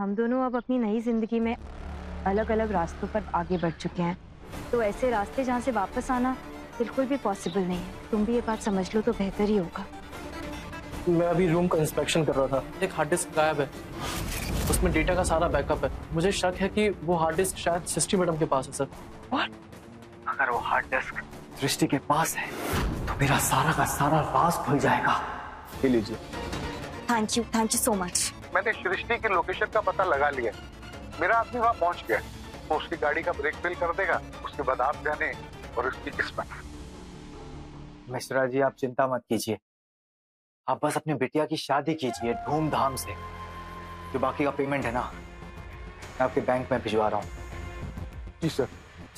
हम दोनों अब अपनी नई जिंदगी में अलग अलग रास्तों पर आगे बढ़ चुके हैं, तो ऐसे रास्ते जहाँ से वापस आना बिल्कुल भी पॉसिबल नहीं है। तुम भी ये बात समझ लो तो बेहतर ही होगा। मैं अभी रूम का इंस्पेक्शन कर रहा था, एक हार्ड डिस्क गायब है, उसमें डेटा का सारा बैकअप है। मुझे शक है कि वो हार्ड डिस्क शायद सृष्टि मैडम के पास है सर। What? अगर वो हार्ड डिस्क सृष्टि के पास है तो मेरा सारा का सारा राज खुल जाएगा। ये लीजिए। Thank you so much. मैंने सृष्टि की लोकेशन का पता लगा लिया, मेरा आदमी वहां पहुंच गया। वो उसकी गाड़ी का ब्रेक फेल कर देगा, उसके बाद आप जाने और उसकी किस्मत। मिश्रा जी आप चिंता मत कीजिए, आप बस अपनी बिटिया की शादी कीजिए धूमधाम से। जो बाकी का पेमेंट है ना, मैं आपके बैंक में भिजवा रहा हूँ। जी सर।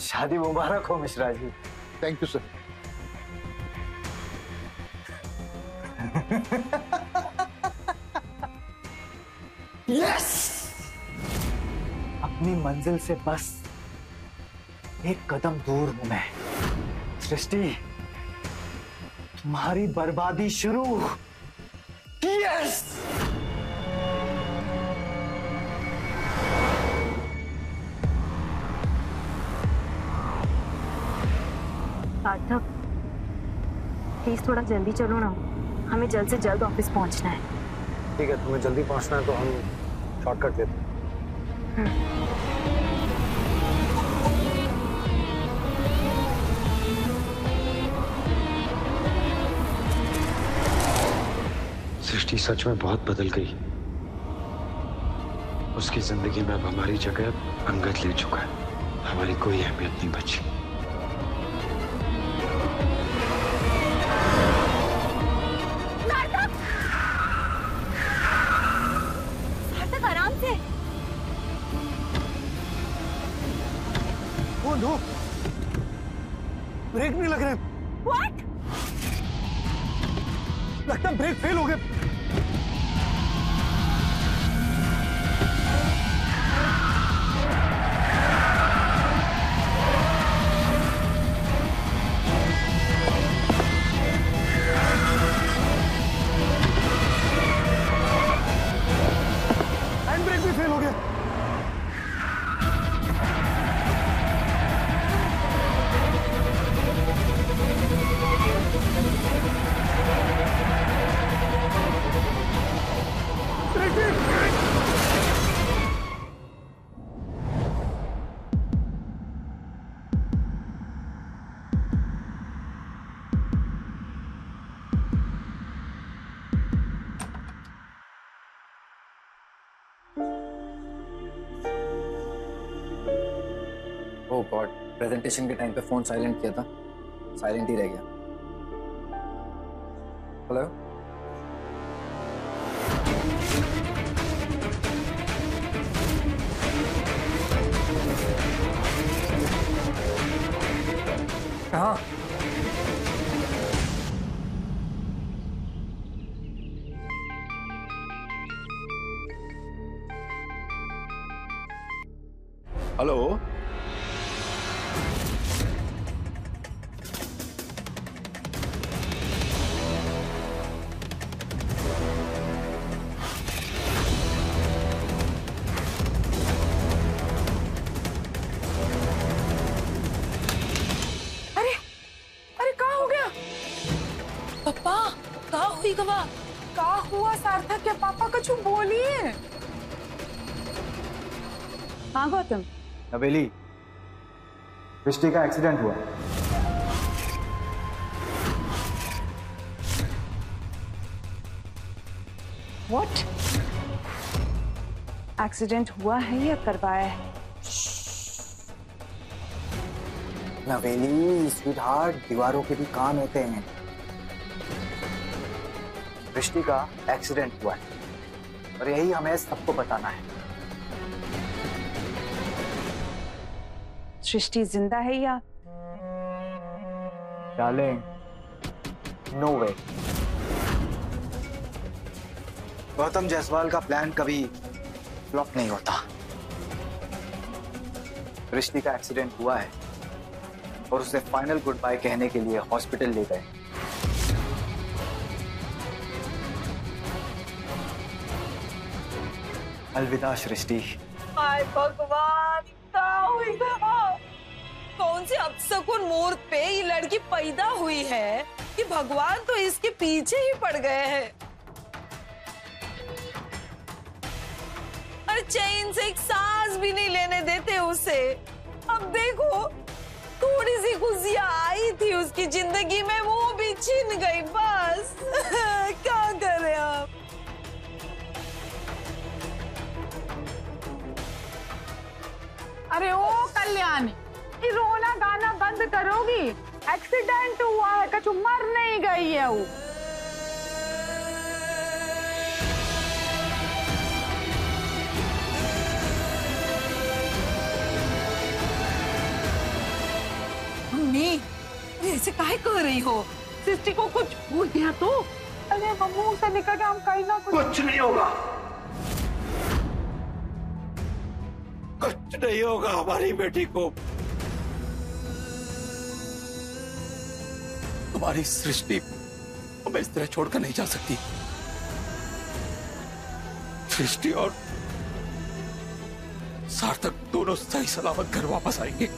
शादी मुबारक हो Mishra ji. Thank you sir. Yes! अपनी मंजिल से बस एक कदम दूर हूं मैं। सृष्टि, तुम्हारी बर्बादी शुरू। यस! सार्थक, प्लीज थोड़ा जल्दी चलो ना, हमें जल्द से जल्द ऑफिस पहुंचना है। ठीक है, तुम्हें जल्दी पहुंचना है तो हम शॉर्टकट लेते हैं। सृष्टि सच में बहुत बदल गई। उसकी जिंदगी में अब हमारी जगह अंगद ले चुका है। हमारी कोई अहमियत नहीं बची। सार्थक, आराम से। ओह नो, ब्रेक नहीं लग रहे। What? लगता है ब्रेक फेल हो गए। हैंड ब्रेक भी फेल हो गया। ओह गॉड, प्रेजेंटेशन के टाइम पे फोन साइलेंट किया था, साइलेंट ही रह गया। हेलो, कहाँ? हेलो, पप्पा का हुई गवा? का हुआ सार्थक के पापा कछु बोलिए। हाँ गौतम, नवेली, सृष्टि का एक्सीडेंट हुआ। व्हाट? एक्सीडेंट हुआ है या करवाया है? नवेली स्वीटहार्ट, दीवारों के भी कान होते हैं। सृष्टि का एक्सीडेंट हुआ है और यही हमें सबको बताना है। सृष्टि जिंदा है या? डार्लिंग, नो वे। गौतम जायसवाल का प्लान कभी फ्लॉप नहीं होता। सृष्टि का एक्सीडेंट हुआ है और उसे फाइनल गुड बाय कहने के लिए हॉस्पिटल ले गए। अलविदा सृष्टि। हाय भगवान, क्या हुई गवा? कौन से अपशकुन मुहूर्त पे ये लड़की पैदा हुई है कि भगवान तो इसके पीछे ही पड़ गए हैं। अरे चैन से एक सांस भी नहीं लेने देते उसे। अब देखो, थोड़ी सी खुशियां आई थी उसकी जिंदगी में, वो भी छिन गई बस। क्या करें आप? अरे ओ कल्याणी, ये रोना गाना बंद करोगी? एक्सीडेंट हुआ है, कछु मर नहीं गई है वो। मम्मी, ऐसे काहे कर रही हो? सृष्टि को कुछ हो गया तो? अरे मुंह से निकल के हम कहीं ना कुछ नहीं होगा, कुछ नहीं होगा हमारी बेटी को। तुम्हारी सृष्टि हमें इस तरह छोड़कर नहीं जा सकती। सृष्टि और सार्थक दोनों सही सलामत घर वापस आएंगे,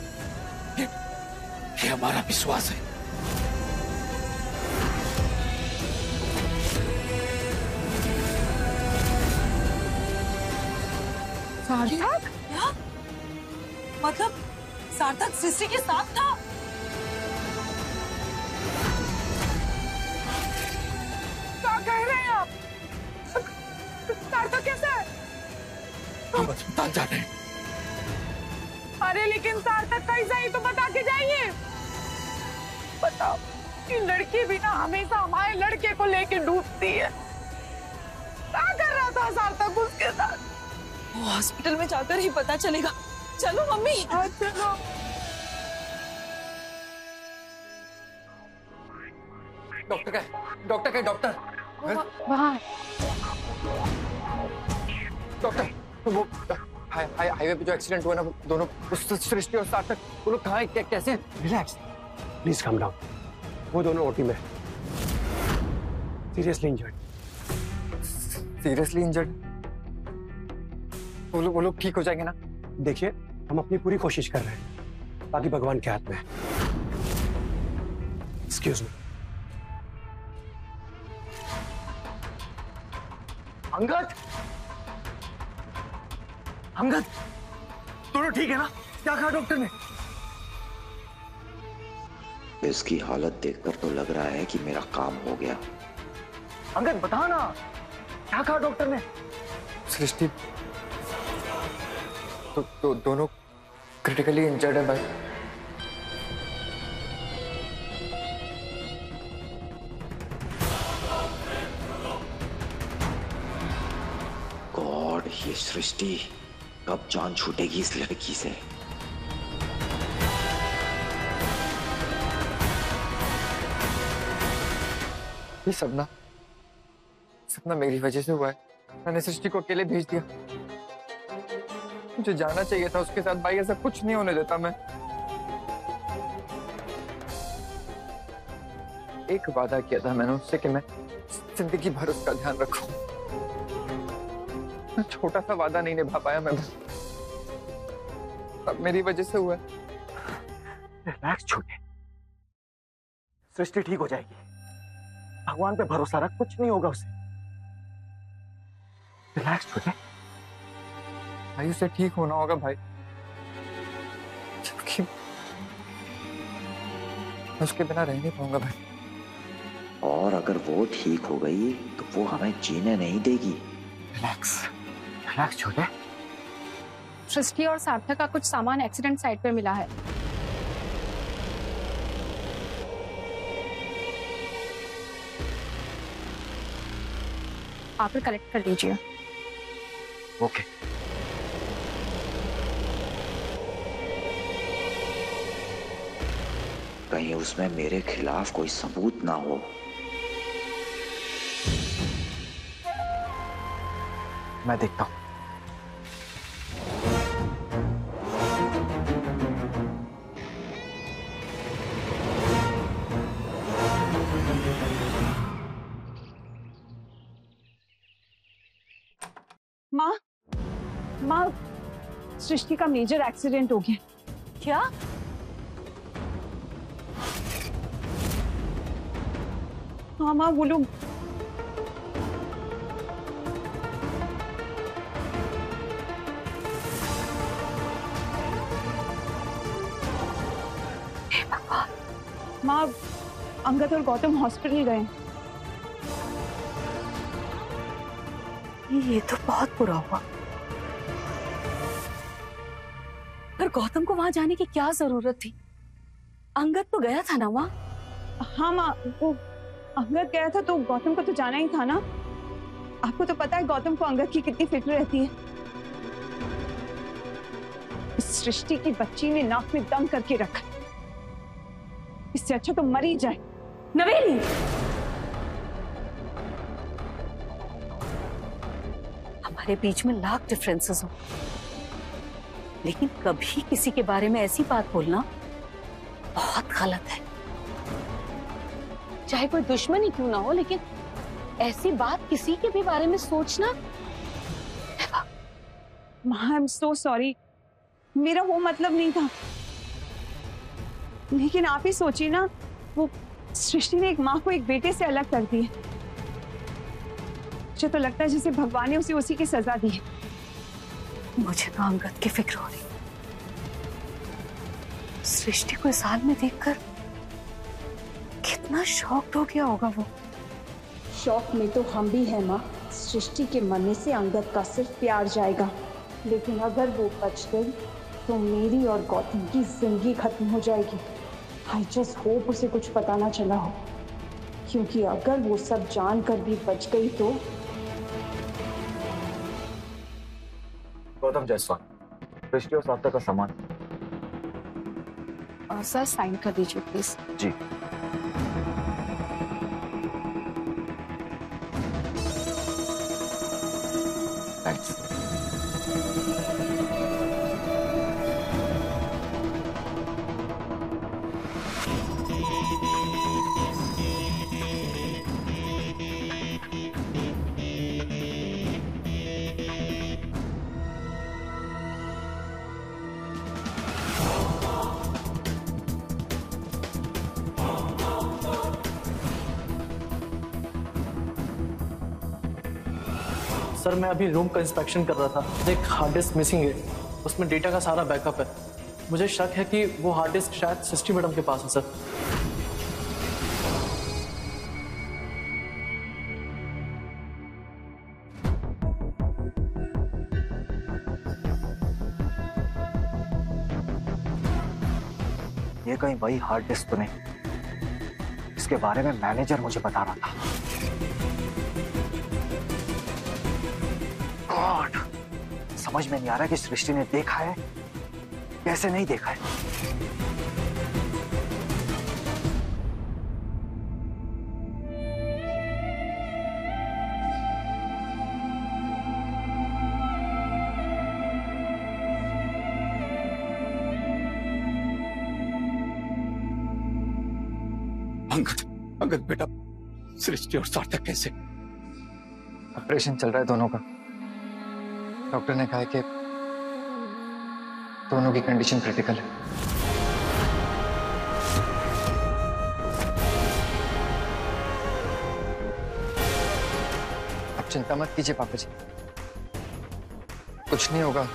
ये हमारा विश्वास है। सार्थक? क्या मतलब? सार्थक सृष्टि के साथ था? क्या कह रहे हैं आप? सार्थक कैसा है? हम अस्पताल जा रहे हैं। अरे लेकिन सार्थक कैसा है तो बता के जाइए। बताओ, ये लड़की भी ना हमेशा हमारे लड़के को लेके डूबती है। क्या कर रहा था सार्थक उसके साथ? वो हॉस्पिटल में जाकर ही पता चलेगा। चलो मम्मी। चलो। डॉक्टर का डॉक्टर वहाँ डॉक्टर, वो हाईवे पे जो एक्सीडेंट हुआ ना, वो दोनों सृष्टि और सार्थक, वो लोग कहाँ हैं, कैसे हैं? Relax, please calm down. वो दोनों ओटी में, सीरियसली इंजर्ड। Seriously injured? वो लोग ठीक हो जाएंगे ना? देखिए, हम अपनी पूरी कोशिश कर रहे हैं, बाकी भगवान के हाथ में है। Excuse me. अंगद, दोनों ठीक है ना? क्या कहा डॉक्टर ने? इसकी हालत देखकर तो लग रहा है कि मेरा काम हो गया। अंगद बता ना, क्या कहा डॉक्टर ने? सृष्टि तो दोनों क्रिटिकली इंजर्ड है भाई। गॉड, ये सृष्टि कब जान छूटेगी इस लड़की से? ये सपना मेरी वजह से हुआ है। मैंने सृष्टि को अकेले भेज दिया। मुझे जाना चाहिए था उसके साथ। भाई ऐसा कुछ नहीं होने देता मैं। एक वादा किया था मैंने उससे कि मैं जिंदगी भर उसका ध्यान रखूं। छोटा सा वादा नहीं निभा पाया मैं बस। अब मेरी वजह से हुआ है। रिलैक्स छोटे, सृष्टि ठीक हो जाएगी। भगवान पे भरोसा रख, कुछ नहीं होगा उसे। रिलैक्स छोटे। भाई उसे ठीक होना होगा भाई, जबकि उसके बिना रह नहीं पाऊंगा भाई। और अगर वो ठीक हो गई तो वो हमें जीने नहीं देगी। रिलैक्स छोटे। सृष्टि और सार्थक का कुछ सामान एक्सीडेंट साइट पे मिला है। आकर कलेक्ट कर लीजिए। ओके। कहीं उसमें मेरे खिलाफ कोई सबूत ना हो। मैं देखता हूं। माँ, सृष्टि का मेजर एक्सीडेंट हो गया। क्या? हाँ माँ, वो लोग माँ, अंगद और गौतम हॉस्पिटल गए। ये तो बहुत बुरा हुआ। पर गौतम को वहां जाने की क्या जरूरत थी? अंगद तो गया था ना वहां। हाँ माँ, वो अंगद गया था तो गौतम को तो जाना ही था ना। आपको तो पता है गौतम को अंगद की कितनी फिक्र रहती है। इस सृष्टि की बच्ची ने नाक में दम करके रखा। इससे अच्छा तो मर ही जाए। नवेली, हमारे बीच में लाख डिफरेंसेस हो, लेकिन कभी किसी के बारे में ऐसी बात बोलना बहुत गलत है। चाहे कोई दुश्मनी क्यों ना हो, लेकिन ऐसी बात किसी के भी बारे में सोचना। माँ, आई एम सो सॉरी, मेरा वो मतलब नहीं था। लेकिन आप ही सोचिए ना, वो सृष्टि ने एक माँ को एक बेटे से अलग कर दिया। मुझे तो लगता है जैसे भगवान ने उसे उसी की सजा दी है। मुझे तो अंगद की फिक्र हो रही। सृष्टि को इस हाल में देखकर कितना शॉक्ड हो गया होगा वो। शौक में तो हम भी हैं माँ। सृष्टि के मरने से अंगद का सिर्फ प्यार जाएगा, लेकिन अगर वो बच गई तो मेरी और गौतम की जिंदगी खत्म हो जाएगी। आई जस्ट होप उसे कुछ पता ना चला हो, क्योंकि अगर वो सब जानकर भी बच गई तो। गौतम जायसवाल, सृष्टि और सार्थक का सामान। सर साइन कर दीजिए प्लीज। जी। थैंक्स। सर मैं अभी रूम का इंस्पेक्शन कर रहा था, एक हार्ड डिस्क मिसिंग है, उसमें डेटा का सारा बैकअप है। मुझे शक है कि वो हार्ड डिस्क शायद सृष्टि मैडम के पास है सर। ये कहीं वही हार्ड डिस्क तो नहीं इसके बारे में मैनेजर मुझे बता रहा था। गॉड, समझ में नहीं आ रहा कि सृष्टि ने देखा है कैसे नहीं देखा है। अंगद बेटा, सृष्टि और सार्थक कैसे? ऑपरेशन चल रहा है दोनों का। डॉक्टर ने कहा है कि दोनों की कंडीशन क्रिटिकल है। आप चिंता मत कीजिए पापा जी, कुछ नहीं होगा।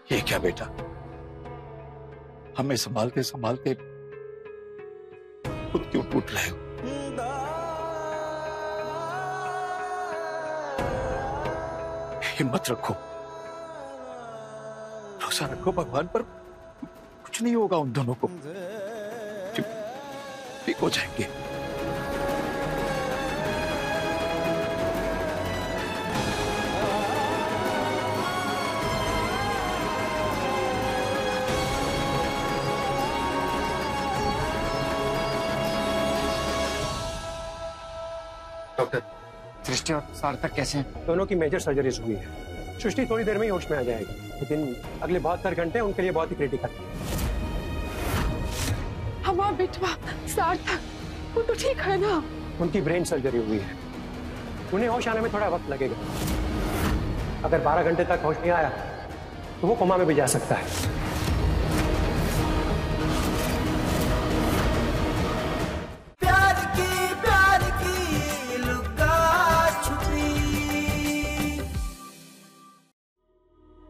ये क्या बेटा, हमें संभालते संभालते खुद क्यों टूट रहे हो? हिम्मत रखो, भरोसा रखो भगवान पर, कुछ नहीं होगा उन दोनों को, ठीक हो जाएंगे। डॉक्टर, सृष्टि और सार्थक कैसे हैं? दोनों की मेजर सर्जरीज हुई है। सृष्टि थोड़ी देर में ही होश में आ जाएगी, लेकिन अगले 72 घंटे उनके लिए बहुत ही क्रिटिकल है। हमारा बेटवा सार्थक, वो तो ठीक है ना? उनकी ब्रेन सर्जरी हुई है, उन्हें होश आने में थोड़ा वक्त लगेगा। अगर 12 घंटे तक होश नहीं आया तो वो कोमा में भी जा सकता है। प्यार की लुका छुपी।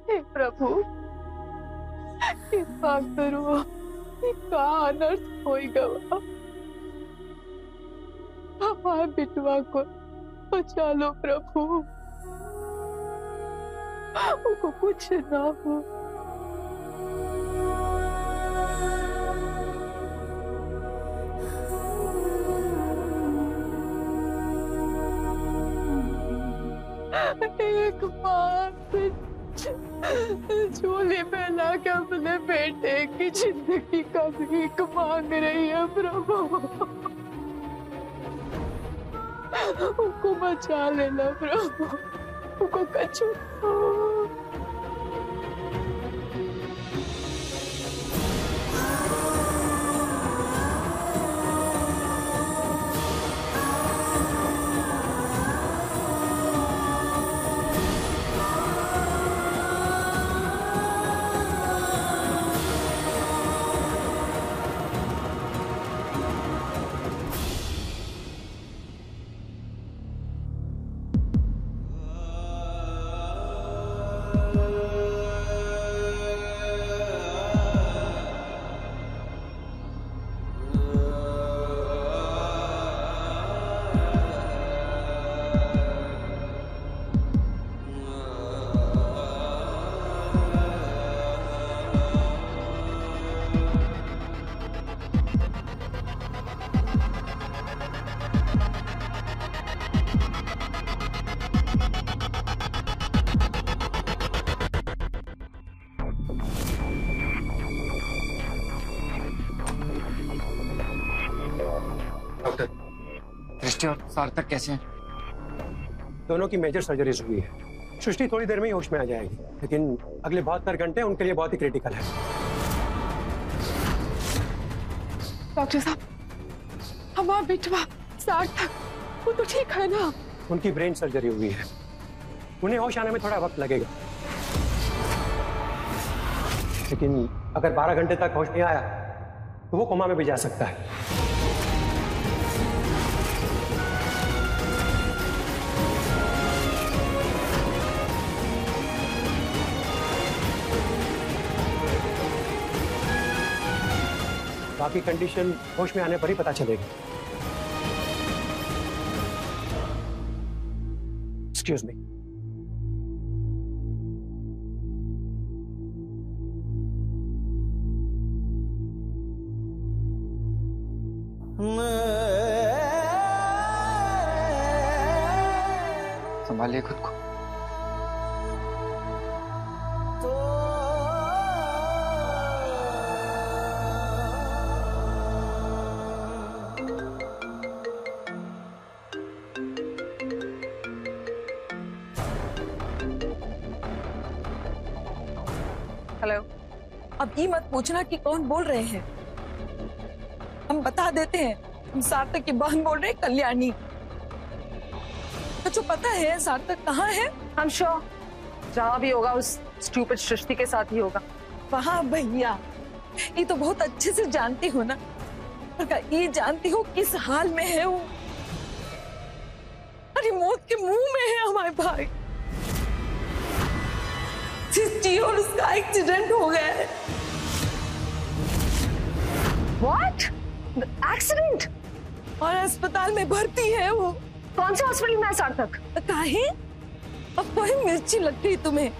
हे प्रभु, कृपा करो, का अनर्थ होएगा। हमारे बिटवा को बचा लो प्रभु, उनको कुछ ना हो। एक माँ झोली पहना के अपने बेटे की जिंदगी का भीख मांग रही है प्रभु, उनको बचा लेना प्रभु, उनको कछु। डॉक्टर, सृष्टि और सार्थक कैसे हैं? दोनों की मेजर सर्जरीज हुई है। सृष्टि थोड़ी देर में ही होश में आ जाएगी, लेकिन अगले 72 घंटे उनके लिए बहुत ही क्रिटिकल है। डॉक्टर साहब, हमारा बेटवा सार्थक, वो तो ठीक है ना? उनकी ब्रेन सर्जरी हुई है, उन्हें होश आने में थोड़ा वक्त लगेगा। लेकिन अगर 12 घंटे तक होश नहीं आया तो वो कोमा में भी जा सकता है। बाकी कंडीशन होश में आने पर ही पता चलेगी। Excuse me. संभालिए खुद को। हेलो, अब ये मत पूछना कि कौन बोल रहे हैं, हम बता देते हैं। हम सार्थक की बहन बोल रहे हैं, कल्याणी। तो पता है सार्थक कहाँ है? हम श्योर, जहाँ भी होगा उस स्टूपिड सृष्टि के साथ ही होगा। वहाँ भैया, ये तो बहुत अच्छे से जानती हो ना, पर ये जानती हो किस हाल में है वो? अरे मौत के मुंह में है हमारे भाई। सृष्टि और उसका एक्सीडेंट हो गया है। What? एक्सीडेंट? और अस्पताल में भर्ती है वो। कौन से हॉस्पिटल में है सार्थक? काहे? अब वही मिर्ची लग गई तुम्हें?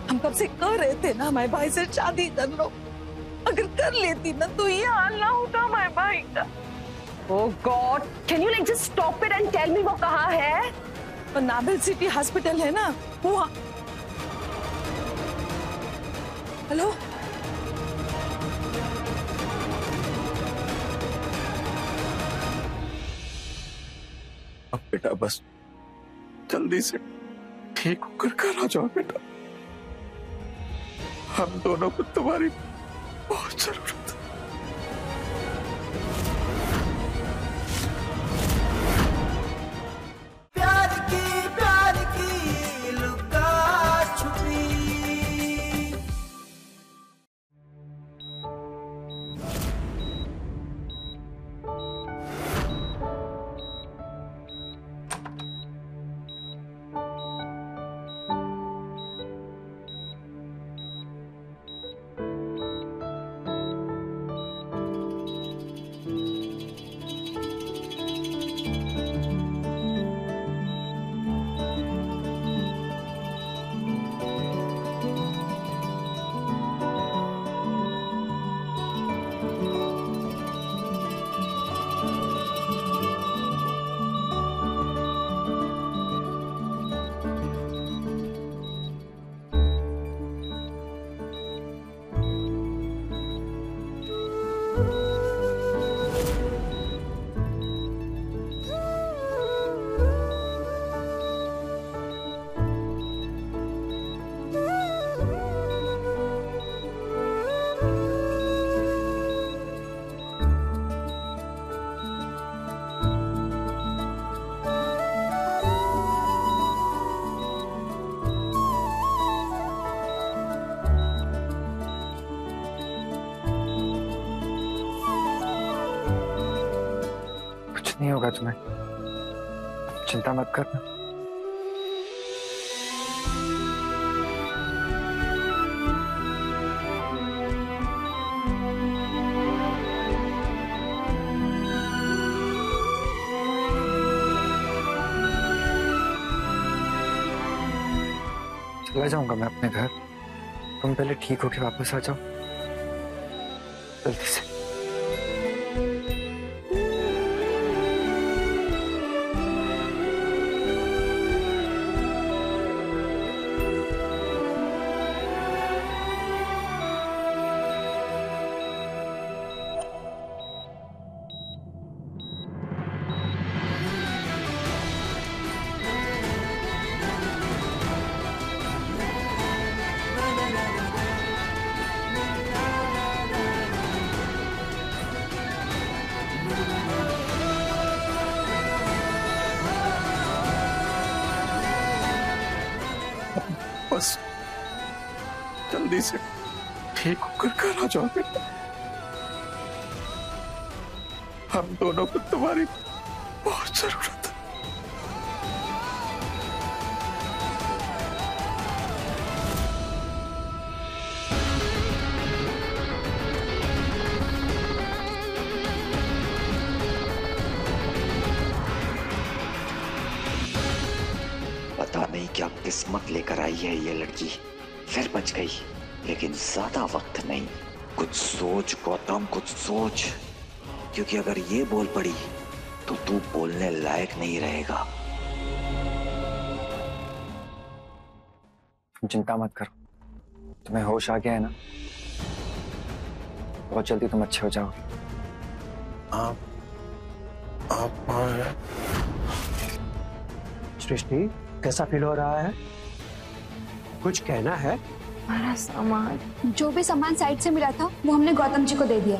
हम कब से कह रहे थे ना हमारे भाई से शादी कर लो। अगर कर लेती ना तो ये हाल ना होता हमारे भाई का। Oh God, can you like just stop it and tell me वो कहाँ है? और नाबिल सिटी हॉस्पिटल है ना वहाँ। हेलो, अब बेटा बस जल्दी से ठीक होकर घर आ जाओ बेटा। हम दोनों को तुम्हारी बहुत जरूरत है। प्यार की लुका छुपी। नहीं होगा तुम्हें, चिंता मत करना। चला जाऊंगा मैं अपने घर, तुम पहले ठीक होके वापस आ जाओ जल्दी से। बस जल्दी से ठीक होकर घर आ जाओ बेटा। हम दोनों को तुम्हारी बहुत जरूरत है। पता नहीं क्या किस्मत लेकर आई है ये लड़की, फिर बच गई। लेकिन ज्यादा वक्त नहीं, कुछ सोच गौतम, कुछ सोच, क्योंकि अगर ये बोल पड़ी तो तू बोलने लायक नहीं रहेगा। चिंता मत करो, तुम्हें होश आ गया है ना, बहुत जल्दी तुम अच्छे हो जाओगे। आप कौन हैं? सृष्टि, कैसा फील हो रहा है? कुछ कहना है? हमारा सामान, जो भी सामान साइड से मिला था वो हमने गौतम जी को दे दिया।